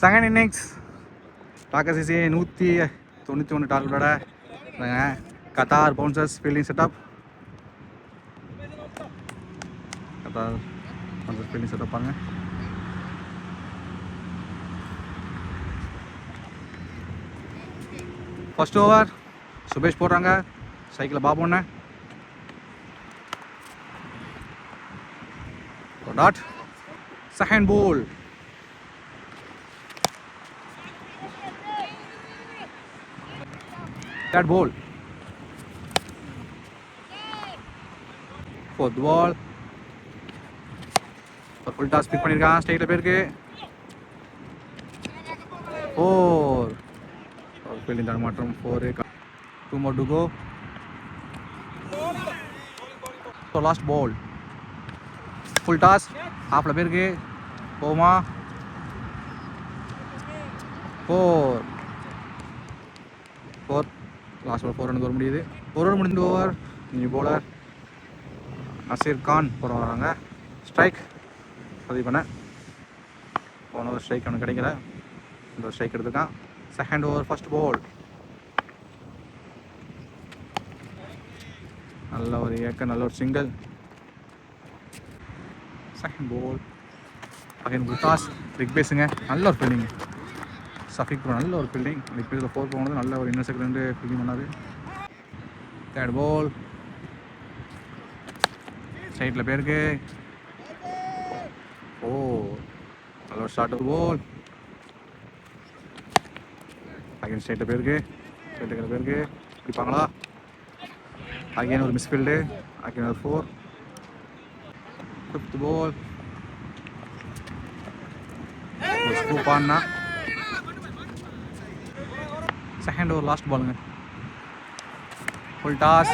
Second innings பாக்கசிசி 191 டார்கெட்டோட Qatar bouncers fielding setup. Qatar bouncers fielding setup பாருங்க. First over Subesh போடுறாங்க, சைக்கிளில் பாபு ஒன்று dot. Second ball that ball. Fourth ball. full toss pick பண்ணிருக்கான், ஸ்ட்ரைட்ல போயிருக்கு. 4 ஃபீல்டிங் தான் மாற்றம். 4 2 more to go. so last ball full toss halfல போயிருக்கு. போமா 4 லாஸ்ட் ஓவர் 4 ரன் வர முடியுது. 1 ஓவர் முடிஞ்ச over new bowler Naseer Khan போட வராங்க. ஸ்ட்ரைக் பதிவு பண்ண போன ஓவர் ஸ்ட்ரைக் அவனுக்கு கிடைக்கல, இந்த ஸ்ட்ரைக் எடுத்துக்கான். செகண்ட் ஓவர் ஃபர்ஸ்ட் பால் நல்ல ஒரு ஏக்க, நல்ல ஒரு சிங்கிள். செகண்ட் பால் அகைன் குட்டாஸ் பிக் பேஸுங்க, நல்ல ஒரு ஃபீல்டிங். சஃபிக் ப்ரோ நல்ல ஒரு ஃபீல்டிங். இப்போ இதில் 4 போனது நல்ல ஒரு இன்னர் செகண்ட் ஃபீல்டிங் பண்ணார். தேர்ட் பால் சைட்டில் போயிருக்கு. நல்ல ஒரு ஷார்ட் பால் அகைன் ஸ்ட்ரைட்டில் போயிருக்கு. ஸ்ட்ரைட்டில் போயிருக்கு, பிடிப்பாங்களா? அகைன் ஒரு மிஸ்ஃபீல்டு, அகைன் ஒரு 4. ஃபிஃப்த் பால் ஸ்கூப் ஆனா. செகண்ட் ஓவர் லாஸ்ட் பாலுங்க, ஃபுல் டாஸ்.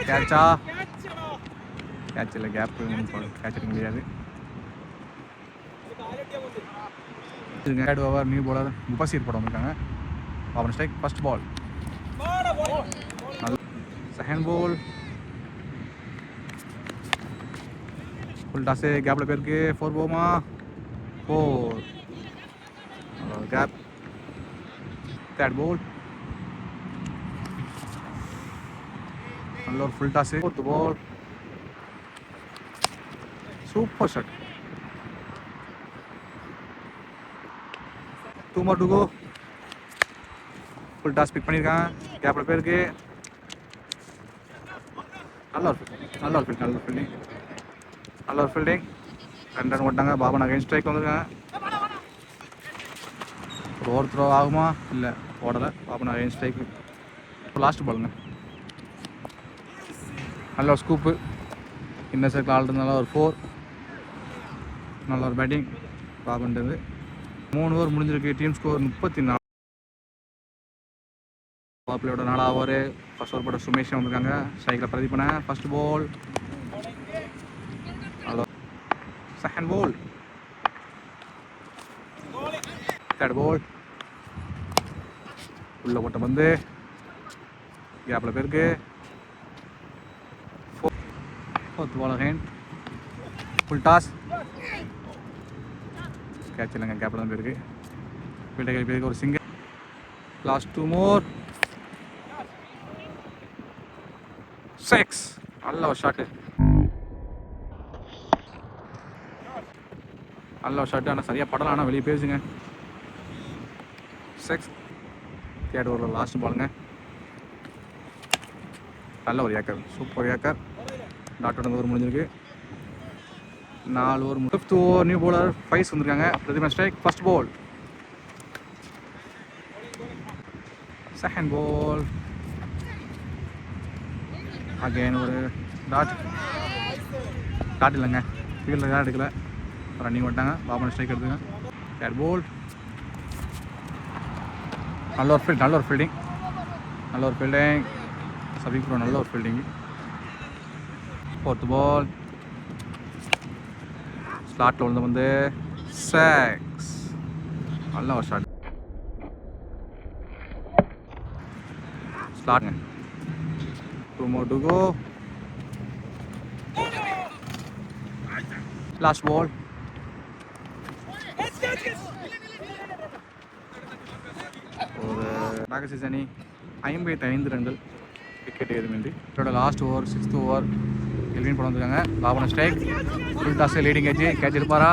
கேட்சா? கேட்ச் இல்லை, கேப் கேட்ச் எடுக்க முடியாது. Third over new bowler Mubashir போட வந்திருக்காங்க. அவன் strike first ball. Second ball full toss, கேப்பில் போயிருக்கு. 4 போமா 4 கேப். தேர்ட் பால் நல்ல ஒரு full toss. Fourth ball super shot. 2 more to go. Full toss pick பண்ணியிருக்கான், கேப்பில் போயிருக்கு. நல்ல ஒரு ஃபீல்டிங், நல்ல ஒரு ஃபீல்டிங், நல்ல ஒரு ஃபீல்டிங். 2 ரன் ஓட்டாங்க. பாபன் அகைன் ஸ்ட்ரைக் வந்துருக்காங்க. ஒரு ஓவர் த்ரோ ஆகுமா? இல்லை, ஓடலை. பாபன் அகைன் ஸ்ட்ரைக். இப்போ லாஸ்ட் பாலுங்க, நல்ல ஒரு ஸ்கூப்பு. இன்னர் சர்க்கிள் ஆள் இருந்தாலும் ஒரு 4. நல்ல ஒரு பேட்டிங் பாபன்றது. 3 ஓவர் முடிஞ்சிருக்கு. Team score 34. பாப்பிளோட 4 ஓவர். ஃபர்ஸ்ட் ஓவர் போட்ட சுமேஷ் வந்திருக்காங்க. ஸ்ட்ரைக்கில் பிரதீப் பண்ண. First ball. Hello second ball. Third ball உள்ள போட்ட பந்து கேப்பில் போயிருக்கு. Fourth ball again full toss. Catch இல்லைங்க, கேப்பில் தான் போயிருக்கு. ஃபீல்டர் போயிருக்கு ஒரு சிங்கிள். Last 2 more 6. நல்ல ஒரு ஷாட்டு, நல்ல ஒரு ஷாட்டு. ஆனால் சரியாக படலாம், ஆனால் வெளியே போயிடுச்சுங்க. 6. தேர்ட் ஓவரில் லாஸ்ட் பாலுங்க. நல்ல ஒரு ஏக்கர், சூப்பர் ஏக்கர். டாட்டோட ஓவர் முடிஞ்சிருக்கு. 4 over. 5th over new bowler Faiz வந்திருக்காங்க. Pratima strike first ball. Second ball again ஒரு டாட் இல்லைங்க, ஃபீல்டில் தான் எடுக்கல. ரன்னிங் விட்டாங்க. பாபன் ஸ்ட்ரைக் எடுத்துங்க. தேர்ட் பால் நல்ல ஒரு ஃபீல்டிங், நல்ல ஒரு ஃபீல்டிங். சபிக் ப்ரோ நல்ல ஒரு ஃபீல்டிங். ஃபோர்த் பால் ஸ்லாட்டில் வந்து 6. நல்ல ஒரு ஷாட். ஸ்லாட்ங்க. 2 more to go. Last ball. ராகசிஸ் அணி 55 ரன்கள், விக்கெட் ஏதுமின்றி. இதோட last over 6th over Elvin போட வந்துருக்காங்க. பாபன strike, full toss, leading edge. Catch எடுப்பாரா?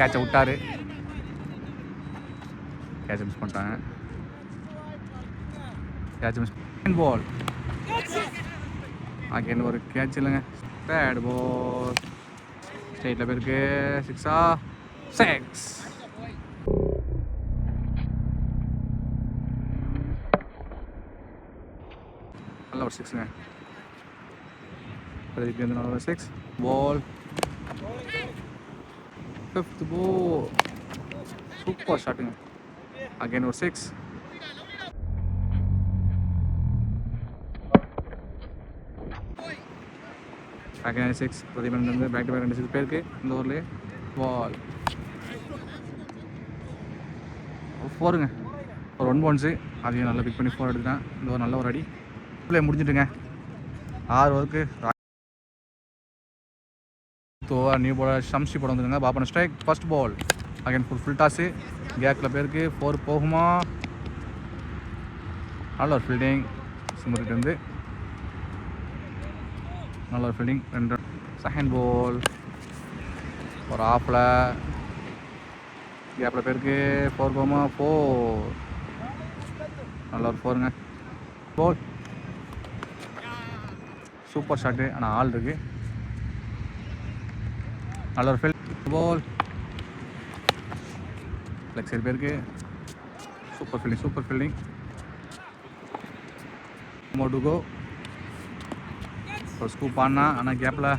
கேட்சை விட்டாரு, கேட்ச் மிஸ் பண்ணிட்டாங்க. Catch miss. பால் அகைன் ஒரு கேட்ச் இல்லைங்க, பேட் பால். ஸ்ட்ரைட்டில் போயிருக்கு, 6 நல்ல ஒரு 6ங்க. அதுக்கு வந்து நல்ல 6 பால். 5th பால், சூப்பர் ஷாட்டுங்க. அகைன் ஒரு 6. அகைன் 6. பிரதீபன் வந்து பேக் டு பேக் 2 6 பேருக்கு இந்த ஓவர்லேயே. பால் 4ங்க. ஒரு 1 பவுன்ஸு, அதையும் நல்லா பிக் பண்ணி 4 எடுத்துட்டான். இந்த ஒரு நல்ல ஒரு அடி. பிளே முடிஞ்சிட்டுங்க. 6 ஓவருக்கு நியூ பாலர் ஷம்ஷி போட வந்துருங்க. பாபன strike, first ball. Again full toss, கேக்கில் பேருக்கு 4 போகுமா? நல்ல ஒரு ஃபீல்டிங் சிம்மர்கிட்ட வந்து, நல்ல ஒரு ஃபீல்டிங். 2 செகண்ட் பால், ஒரு ஆஃபில் கேப்பில் பேருக்கு 4 போகுமா? 4, நல்ல ஒரு 4ங்க. பால் சூப்பர் ஷாட்டு, ஆனால் ஆள் இருக்கு. நல்ல ஒரு ஃபீல்ட். பால் லெக் சைடு பேருக்கு, சூப்பர் ஃபீல்டிங். மோடுகோ ஒரு ஸ்கூப் ஆனா, ஆனால் கேப்பில்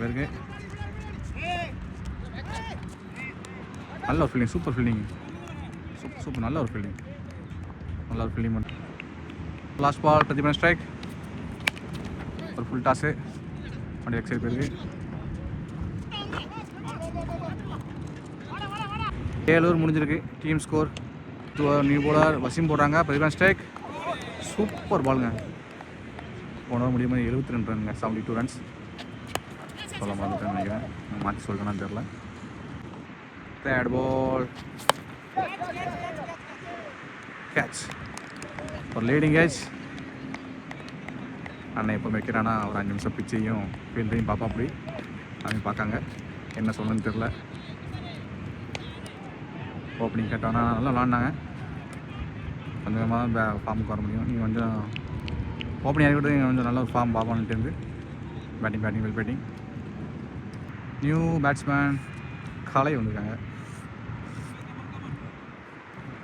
பேருக்கு நல்ல ஒரு ஃபீல்டிங், சூப்பர் ஃபீல்டிங். நல்ல ஒரு ஃபீல்டிங் மட்டும். லாஸ்ட் பால், பிரதீபன் ஸ்ட்ரைக், ஒரு ஃபுல் டாஸு, அப்படி லெக் சைடு பேருக்கு. 7 ஓவர் முடிஞ்சிருக்கு. Team score new bowler Waseem போடுறாங்க. பிரதீபன் ஸ்ட்ரைக், சூப்பர் பாலுங்க. போன ஓவர் முடியும் 72 ரன்ங்க, 72 ரன்ஸ். சொல்ல மறந்துட்டேன்னு நினைக்கிறேன், மாற்றி சொல்லிட்டேன்னு தெரில. தேர்ட் பால், கேட்ச், ஒரு லீடிங் கேட்ச். அண்ணன் எப்போ வைக்கிறானா ஒரு 5 நிமிஷம் பிச்சையும் ஃபீல்டையும் பார்ப்பா. அப்படி அவங்க பார்க்காங்க, என்ன சொல்லணும்னு தெரில. ஓப்பனிங் கேட்டானா நல்லா விளாண்டாங்க. கொஞ்சமாக தான் ஃபார்முக்கு வர முடியும். நீங்கள் கொஞ்சம் ஓப்பனிங் ஆகிவிட்டு நீங்கள் கொஞ்சம் நல்ல ஒரு ஃபார்ம் பார்ப்பான்ட்டு இருந்து batting well batting. New batsman Kalai வந்திருக்காங்க.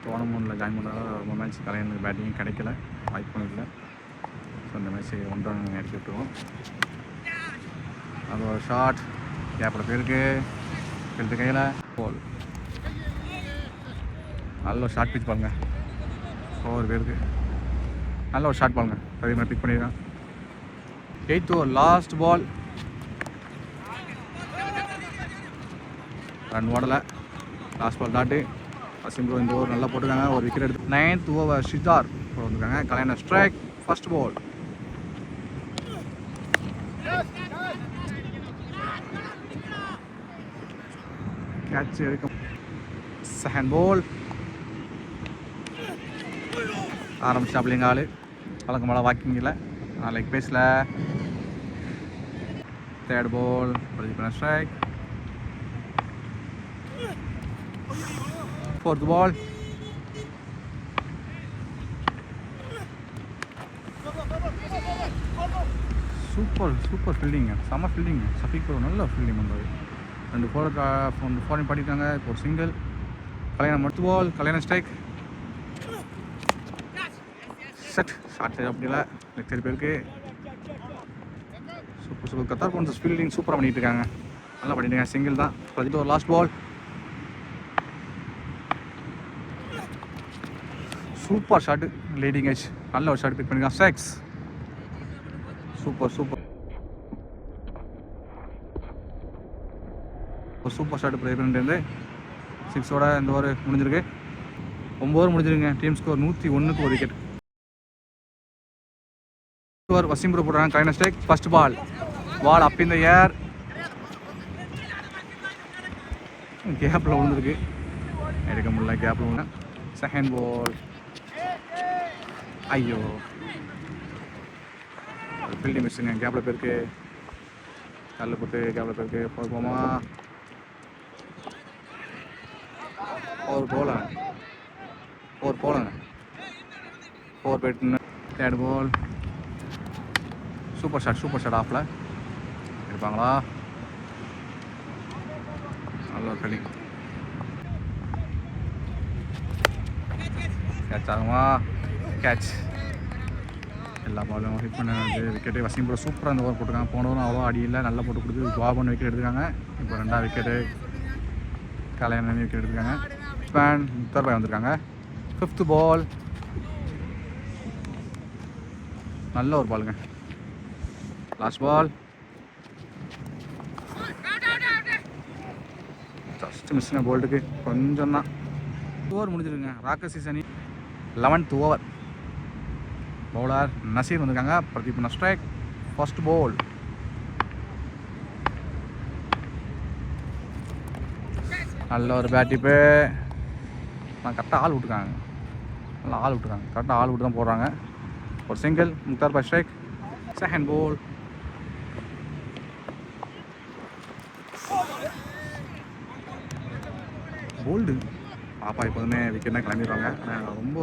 டோர்னமெண்ட்டில் ஜாயின் பண்ணுறாங்க. ரொம்ப மேட்ச் கலை எனக்கு பேட்டிங் கிடைக்கல, வாய்ப்பு இல்லை. ஸோ இந்த மேட்ச் 1 ரன் அடிக்க விட்டுருவோம். அது ஒரு ஷார்ட், கேப்பில் பேருக்கு ஃபீல்டு கையில். பால் நல்ல ஒரு ஷார்ட் பிச் பாருங்க, 4 பேருக்கு நல்ல ஒரு ஷார்ட் பாருங்க. அதே மாதிரி பிக் பண்ணியிருக்கான். 8th over last ball, run ஓடலை. Last ball dot. வசீம் இந்த ஓவர் நல்லா போட்டிருக்காங்க, ஒரு விக்கெட் எடுத்து. 9th ஓவர் ஷிஜார் போட வந்துருக்காங்க. கலையான ஸ்ட்ரைக், ஃபர்ஸ்ட் பால். கேட்ச் எடுக்கும். செகண்ட் பால் ஆரம்பிச்சாப்லிங்க ஆள். வழக்கம் போல வாக்கிங்கில் லெக் பேஸில். Third ball, Pradeepan strike. 4th ball, super ஃபீல்டிங்க, செம்ம ஃபீல்டிங். சஃபீக் ப்ரோ நல்ல ஃபீல்டிங் பண்ணுறாரு. 2 4 பண்ணிட்டாங்க. இப்போ ஒரு சிங்கிள். கல்யாணம் மொத்த பால், கல்யாணம் ஸ்ட்ரைக், செட் ஷார்ட் சைடு. அப்படி இல்லை, லெக் சைடு பேருக்கு. சூப்பர் கத்தார் போன்ற ஃபீல்டிங் சூப்பராக பண்ணிட்டு இருக்காங்க. நல்லா பண்ணிட்டுங்க. சிங்கிள் தான். ஒரு last ball, super shot, leading edge. நல்ல ஒரு ஷாட் பிக் பண்ணிருக்கான். 6 சூப்பர் ஷாட் பிரேபிலேருந்து 6ஓட இந்த ஓவர் முடிஞ்சிருக்கு. 9 ஓவர் முடிஞ்சிருங்க. டீம் ஸ்கோர் 101க்கு ஒரு விக்கெட். ஓவர் வசீம் ப்ரோ போடுறாங்க. கலைன ஸ்ட்ரைக், ஃபர்ஸ்ட் பால் அப் இன் த ஏர், கேப்பில் விழுந்துருக்கு. எடுக்க முடியல, கேப்பில் விழுந்தா செகண்ட் பால். ஐயோ, ஃபீல்டிங் மிஸ்ஸுங்க. கேப்பில் போயிருக்கு. கல் போட்டு கேப்பில் போயிருக்கு. போமா ஒரு போலாங்க. ஃபோர் போயிட்டு தேர்ட் பால். சூப்பர் ஷாட் ஆஃபில் இருப்பாங்களா? நல்ல ஒரு ஃபீல்டிங். கேட்ச் ஆகுமா? கேட்ச். எல்லா பாலும் ஹிட் பண்ணது. விக்கெட்டு வசீம் ப்ரோ சூப்பராக அந்த ஓவர் போட்டிருக்காங்க. போனவரும் அவ்வளோ அடி இல்லை, நல்லா போட்டு கொடுத்து ஜாபன் விக்கெட் எடுத்துருக்காங்க. இப்போ 2வது விக்கெட்டு கலையன் விக்கெட் எடுத்துருக்காங்க. பேன் முக்தார் பாய் வந்திருக்காங்க. 5th பால். நல்ல ஒரு பாலுங்க. Last ball. ஜஸ்ட் மிஸ்ஸுங்க. போல்டுக்கு கொஞ்சம் தான். ஓவர் முடிஞ்சிருங்க. ராக்கர்ஸ் அணி 11th ஓவர். பவுலர் நசீர் வந்திருக்காங்க. பிரதீப் ஸ்ட்ரைக். First ball. நல்ல ஒரு பேட்டிப்பு. கரெக்டாக ஆள் விட்டுருக்காங்க. கரெக்டாக ஆள் விட்டு தான் போடுறாங்க. ஒரு single. Mukhtar bhai strike. Second ball. Bowled. பாப்பா எப்போதுமே விக்கெட்னா கிளம்பிடுவாங்க. ரொம்ப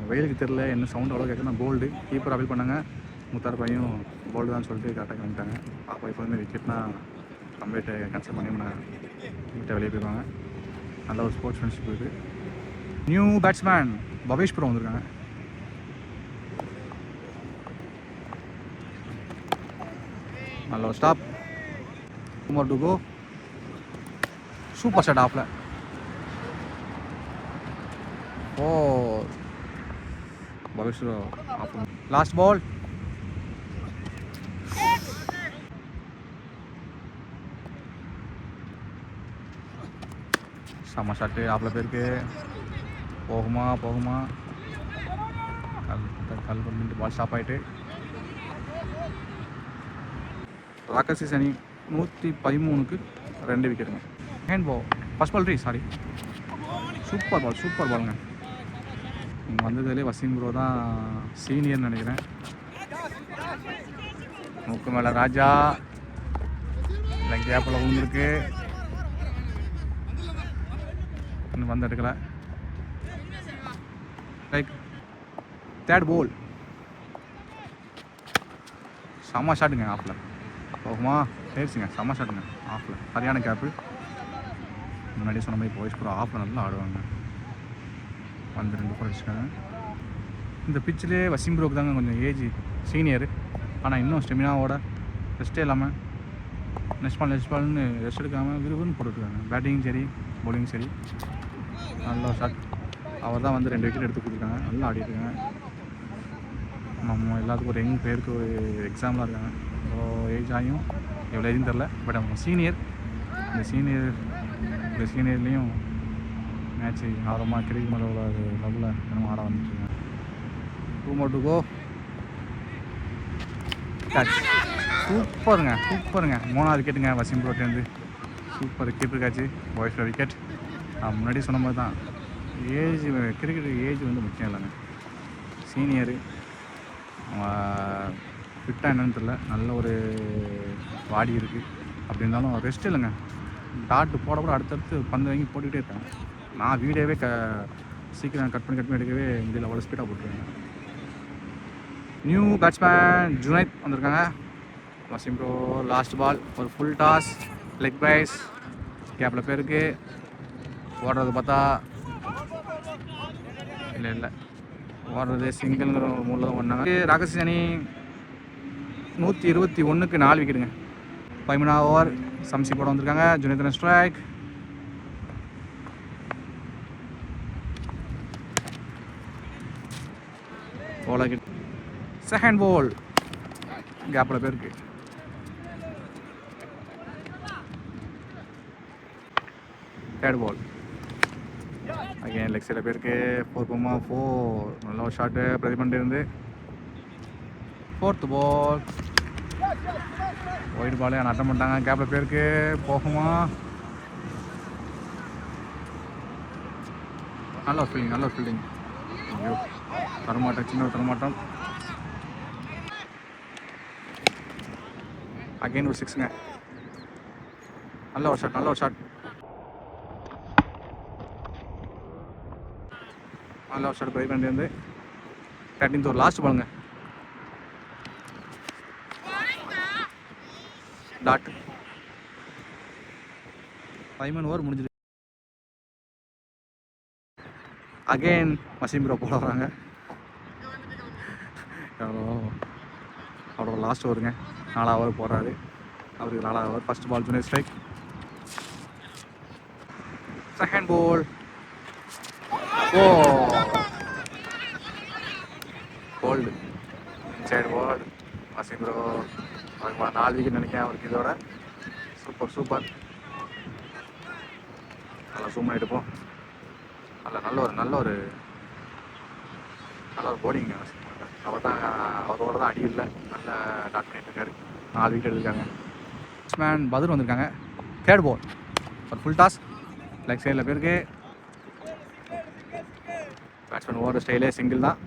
வெயிலுக்கு தெரில என்ன சவுண்ட் அவ்வளோ கேட்குறேன். போல்டு கீப்பர் அப்பீல் பண்ணாங்க. முத்தார் பையும் போல்டு தான் சொல்லிட்டு கரெக்டாக கிளம்பிட்டாங்க. பாப்பா எப்போதுமே விக்கெட்னா கம்ப்ளீட்டை கேன்சல் பண்ணி விட்டு வெளியே போயிடுவாங்க. நல்ல ஒரு ஸ்போர்ட்ஸ் ஃப்ரெண்ட்ஷிப் இருக்குது. நியூ பேட்ஸ்மேன் பவேஷ் ப்ரோ வந்திருக்காங்க. நல்ல ஒரு stop. 2 more to go. Super shot ஆஃபில். Oh, Bhavesh bro off. Last ball. செம்ம ஷாட்டு ஆஃபில் போயிருக்கு. போகுமா? கல் பண்ணிட்டு பால் ஸ்டாப் ஆகிட்டு. ராக்கர்ஸ் அணி 113க்கு 2 விக்கெட்டுங்க. Hand ball. First ball sorry. Super பாலுங்க. இங்கே வந்ததுலேயே வசீம் ப்ரோ தான் சீனியர்னு நினைக்கிறேன். மூக்கு மேலே ராஜா. இல்லை கேப்பில் விழுந்துருக்கு. இன்னும் வந்து எடுக்கலை. Like third ball. செம்ம ஷாட்டுங்க ஆஃபில். போகுமா? பேசுங்க. செம்ம ஷாட்டுங்க ஆஃபில். சரியான கேப்பு. முன்னாடி சொன்ன மாதிரி பாய்ஸ் ப்ரோ ஆஃபில் நல்லா ஆடுவாங்க. வந்து 2 குறைச்சிக்காங்க. இந்த பிச்சிலே வசீம் ப்ரோக்கு தாங்க கொஞ்சம் ஏஜ் சீனியரு. ஆனால் இன்னும் ஸ்டெமினாவோட ரெஸ்ட்டே இல்லாமல் நெக்ஸ்ட் பால்னு ரெஸ்ட் எடுக்காமல் விறுவிறுன்னு போட்டுருக்காங்க. பேட்டிங்கும் சரி பவுலிங்கும் சரி. நல்ல ஷாட். அவர் தான் வந்து 2 விக்கெட் எடுத்து கொடுத்துருக்காங்க. நல்லா ஆடிட்டுருக்காங்க. நம்ம எல்லாத்துக்கும் ஒரு யங் பேருக்கு ஒரு எக்ஸாம்பிளாக இருக்காங்க. இவ்வளோ ஏஜ் ஆகியும் எவ்வளோ ஏஜ்னு தெரில. பட் அவங்க சீனியர். இந்த சீனியர்லேயும் மேட்ச்சு ஆரமாக கிரிக்கெட் லெவலில் இன்னும் ஆட வந்துட்டுருக்காங்க. 2 more to go. கேட்ச். சூப்பருங்க. 3வது விக்கெட்டுங்க வசீம் ப்ரோட்டேருந்து. சூப்பர் விக்கெட் இருக்காச்சு. Boys wicket. நான் முன்னாடி சொன்ன மாதிரி தான் ஏஜ் கிரிக்கெட் ஏஜ் வந்து முக்கியம் இல்லைங்க. சீனியரு ஃபிட்டாக என்னன்னு தெரில. நல்ல ஒரு பாடி இருக்குது. அப்படி இருந்தாலும் ரெஸ்ட் இல்லைங்க. டாட்டு போட அடுத்தடுத்து பந்து வாங்கி போட்டுக்கிட்டே இருக்காங்க. நான் வீடியோவே சீக்கிரம் கட் பண்ணி எடுக்கவே இதில் அவ்வளோ ஸ்பீடாக போட்டுருக்காங்க. நியூ பேட்ஸ்மேன் ஜுனைத் வந்திருக்காங்க. Waseem bro last ball. ஒரு ஃபுல் டாஸ். லெக் பைஸ். கேப்பில் பேருக்கு ஓடுறது பார்த்தா இல்லை ஓடுறது சிங்கிள்ங்கிற ஒரு மூலம் தான் ஓடினாங்க. ராக்கர்ஸ் அணி 121க்கு 4 விக்கெட்டுங்க. 13வது ஓவர். சம்சி போட வந்திருக்காங்க. ஜுனைத் ஸ்ட்ரைக். போல செகண்ட் பால். கேப்பில் பேருக்கு. தேர்ட் பால். அகைன் லெக் சைடில் பேருக்கு. 4 நல்ல ஒரு ஷாட்டு பிரதிபண்டு இருந்து. 4th பால். ஒயிட் பாலே அட்டம் பண்ணிட்டாங்க. கேப்பில் பேருக்கு. போகுமா? நல்ல ஒரு ஃபீல்டிங், நல்ல ஒரு ஃபீல்டிங். ஐயோ, தரமாட்டம், சின்ன ஒரு தரமாட்டம். அகைன் ஒரு 6ங்க. நல்ல ஒரு ஷாட், நல்ல ஒரு ஷாட். நல்ல ஒரு ஷாட் ட்ரை பண்ணிட்டு 13th ஒரு லாஸ்ட் பாலுங்க. டாட். 5 ஓவர் முடிஞ்சிருக்கு. அகெயின் வசீம் ப்ரோ போட வராங்க. அவரோட லாஸ்ட் ஓவருங்க. 4 ஓவர் போடுறாரு. அவருக்கு 4 over. First ball junior strike. Second ball. Oh, கோல்டு சைடு பால். வசீம் ப்ரோ அவருக்கு 4 விக்கெட் நினைக்கிறேன் அவருக்கு இதோட. Super super. நல்லா சூம் எடுப்போம். நல்ல ஒரு போலிங். அவரோட தான் அடி இல்லை. நல்ல டாட் பண்ணிட்டு இருக்காரு. 4 விக்கெட் எடுத்திருக்காங்க. பேட்ஸ்மேன் பதர் வந்திருக்காங்க. தேர்ட் பால் ஒரு ஃபுல் டாஸ். லெக் சைடில் பேருக்கு பேட்ஸ்மேன் ஓடுற ஸ்டைலே சிங்கிள் தான்.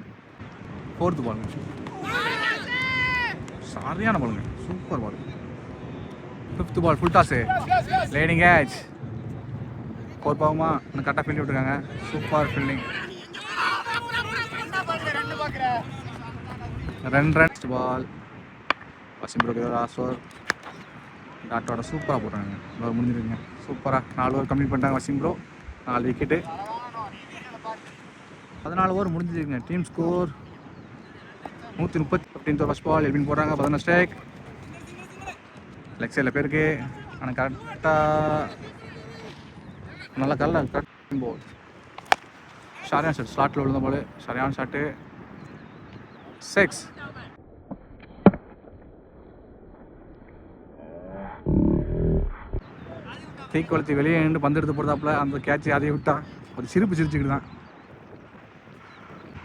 4th பாலுங்க. சரியான பாலுங்க, super ball. 5th ball full toss. Leading edge 4 பாவமா இன்னும் கரெக்டாக ஃபீல்டி விட்டுருக்காங்க. Super fielding. 2 runs ball. Waseem ப்ரோக்கு லாஸ்ட் ஓவர். டாட்டோட சூப்பராக போட்டாங்க. ஒரு முடிஞ்சிருக்குங்க. சூப்பராக 4 ஓவர் கம்ப்ளீட் பண்ணிட்டாங்க வசீம் ப்ரோ. 4 விக்கெட்டு. 14 ஓவர் முடிஞ்சிருக்குங்க. Team score 130. 15th over first ball Elvin போடுறாங்க. 11 ஸ்ட்ரைக். லெக் சைடில் பேருக்கு ஆனால் கரெக்டாக நல்லா கரெக்ட் போல். சரியான ஷாட், ஸ்லாட்டில் விழுந்த போல் சரியான ஷாட்டு. 6. தீக்கு வளர்த்தி வெளியே நின்று பந்து எடுத்து போடுறாப்புல அந்த கேட்ச் அதை விட்டா ஒரு சிரிச்சுக்கிட்டு தான்.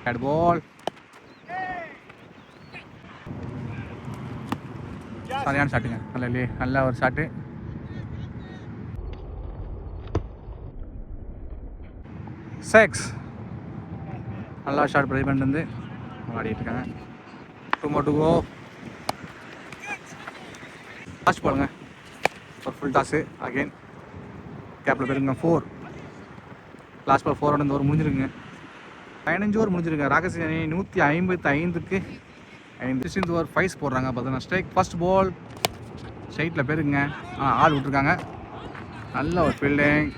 Bat ball. சரியான ஷாட்டுங்க. நல்ல ஒரு ஷாட்டு. 6. நல்லா ஷாட் ட்ரை பண்ணிட்டு வந்து ஆடிட்டு இருக்காங்க. 2 more to go. லாஸ்ட் பாலுங்க. ஒரு ஃபுல் டாஸு. அகெயின் கேப்பில் போயிருங்க. 4. லாஸ்ட் பால் 4 இந்த ஓவர் முடிஞ்சிருக்குங்க. 15 ஓவர் முடிஞ்சிருங்க. ராகசி அணி 155க்கு 5. 16th ஓவர் 5 போடுறாங்க. 11 ஸ்ட்ரைக். ஃபர்ஸ்ட் பால் ஸ்ட்ரைட்டில் போயிருக்குங்க. ஆள் விட்டுருக்காங்க. நல்ல ஒரு ஃபீல்டிங்.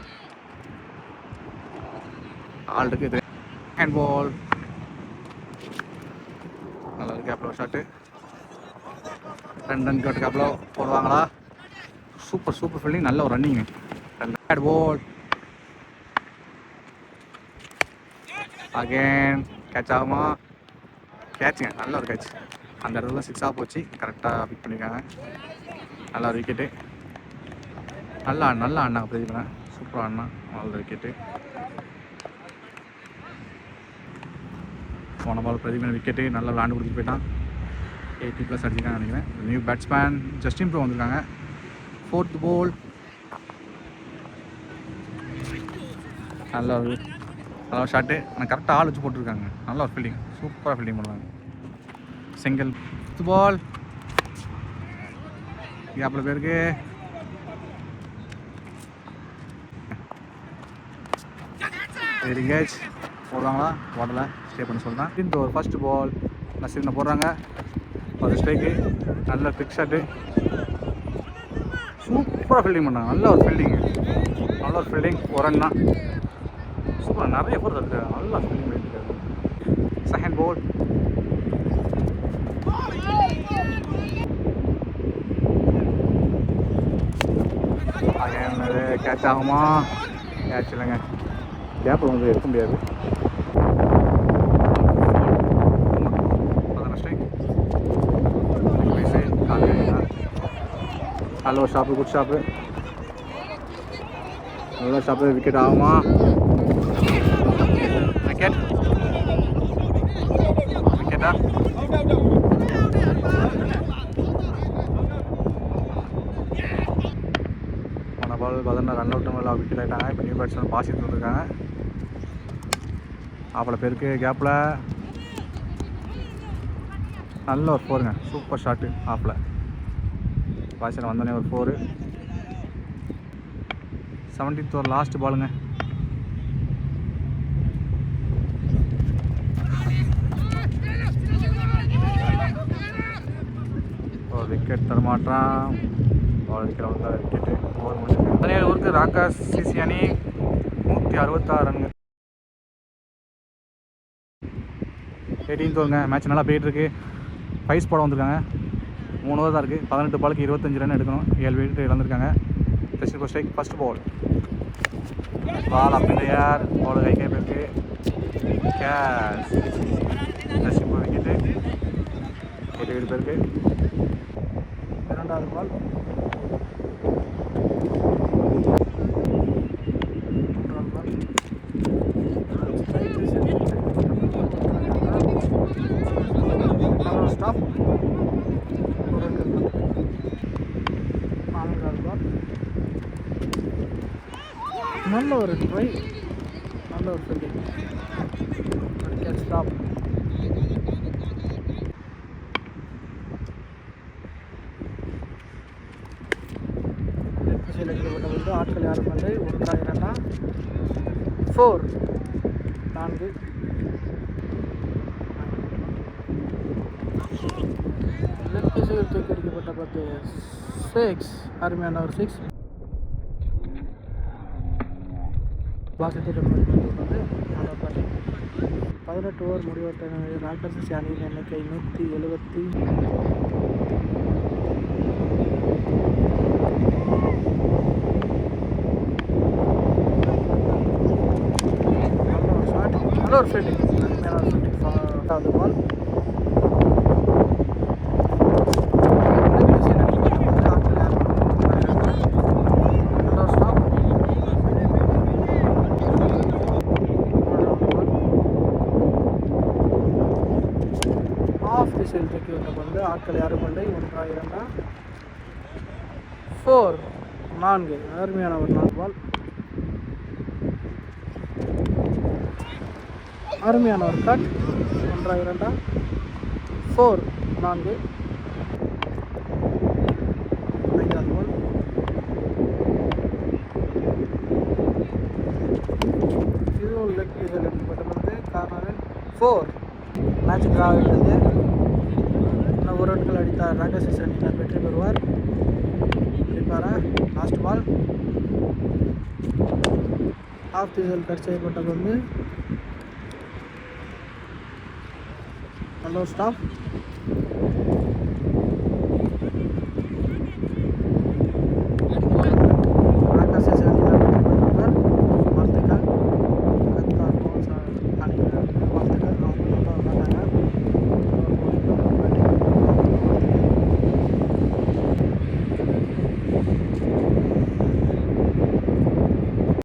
ஆள் இருக்குது. Hand ball. நல்ல ஒரு கேப்பில் ஒரு ஷாட்டு. 2 ரன் கேட்டு கேப்பில் போடுவாங்களா? Super fielding. நல்ல ஒரு running. Bat ball. Again catch ஆகுமா? கேட்சுங்க. நல்ல ஒரு கேட்ச். அந்த இடத்துல 6 போச்சு. கரெக்டாக பிக் பண்ணியிருக்காங்க. நல்ல ஒரு விக்கெட்டு. நல்லா அண்ணா பிரதீபனா சூப்பராக அண்ணா. நல்ல விக்கெட்டு. போன பால் பிரதீபன் விக்கெட்டு. நல்லா விளாண்டு கொடுத்துட்டு போயிட்டான். 80+ அடிச்சிருக்காங்க நினைக்கிறேன். நியூ பேட்ஸ்மேன் ஜஸ்டின் ப்ரோ வந்திருக்காங்க. 4th பால். நல்ல ஒரு ஷாட்டு. ஆனால் கரெக்டாக ஆள் வச்சு போட்டிருக்காங்க. நல்ல ஒரு ஃபீல்டிங். சூப்பராக ஃபீல்டிங் பண்ணுவாங்க. சிங்கிள். 5th பால். கேப்பில் பேருக்கு ரிங்கேஜ் போடுவாங்களா? போடலை. ஸ்டே பண்ண சொல்லலாம். இந்த ஒரு ஃபர்ஸ்ட் பால் நசீர்னை போடுறாங்க. 10 ஸ்ட்ரைக்கு. நல்ல பிக் ஷாட்டு. சூப்பராக ஃபீல்டிங் பண்ணாங்க. நல்ல ஒரு ஃபீல்டிங். ஒரு ரன் தான். சூப்பராக நிறைய பேர் இருக்காங்க. நல்லா ஃபீல்டிங் பண்ணியிருக்காரு. Second ball. கேட்ச் ஆகுமா? கேட்ச் இல்லைங்க. கேப்பில் வந்து எடுக்க முடியாது. 11 ஸ்ட்ரைக். நல்ல ஷாப்பு. Good shot. நல்ல ஷாப்பு. விக்கெட் ஆகுமா? விக்கெட்டா? போன பால் 14 ரன் அவுட் மேலே விக்கெட் ஆகிட்டாங்க. இப்போ நியூ பேட்ஸ்மேன் பாசிட்டு வந்துருக்காங்க. ஆப்பில் பேருக்கு கேப்பில் நல்ல ஒரு 4ங்க, சூப்பர் ஷாட்டு ஆப்பில். பாய்ச்சல் வந்தோடனே ஒரு 4. 17th ஓவர் லாஸ்ட் பாலுங்க. ஒரு விக்கெட் தரமாட்டான். பால் விக்கெட் வந்தால் விக்கெட்டு. ஓவர் முடிஞ்சு 17 ஓவருக்கு ராக்காஸ் சிசி அணி 166 ரன்கள். 18th ஓவருங்க. மேட்ச் நல்லா போயிட்டுருக்கு. 5 போட வந்திருக்காங்க. 3 ஓவர் தான் இருக்குது. 18 பாலுக்கு 25 ரன் எடுக்கணும். 7 விக்கெட் இழந்திருக்காங்க. Test strike. First ball ball up in the air. Ball கை போயிருக்கு. கேட்ச். Test wicket. 8 விக்கெட் போயிருக்கு. இரண்டாவது பால் ஸ்டாப். நல்ல ஒரு ட்ரை, நல்ல ஒரு ஃபீல்டிங். ஸ்டாப். வந்து ஆட்கள் யாரும் வந்து 1 2 4 4 லெஃப்ட் சைடு தூக்கி அடிக்கப்பட்ட பந்து 6. அருமையான ஒரு 6. பாசிட்டிவ் வந்து 18 ஓவர் முடிவட்ட ராக்கர்ஸ் அணியின் எண்ணிக்கை 170. நல்ல ஒரு ஃபீல்டிங். அருமையான ஒரு ஃபீல்டிங். 4வது பால் ஆஃப் தி சைடு தூக்கி வந்த வந்து ஆட்கள் யாரும் இல்லை. 1 2 4 4. அருமையான ஒரு 4 பால். அருமையான ஒரு கட். 1 2 4 4. 5வது பால் இதுவும் லெக் பீஸில் எடுக்கப்பட்ட வந்து கார்னரில் 4. மேட்ச் டிரா ஆகிட்டது. இன்னும் ஒரு ரன்கள் அடித்தார் ராக்கர்ஸ் அணியினர் வெற்றி பெறுவார். அடிப்பாரா? Last ball off the side cut செய்யப்பட்ட வந்து நல்ல ஒரு ஸ்டாப்.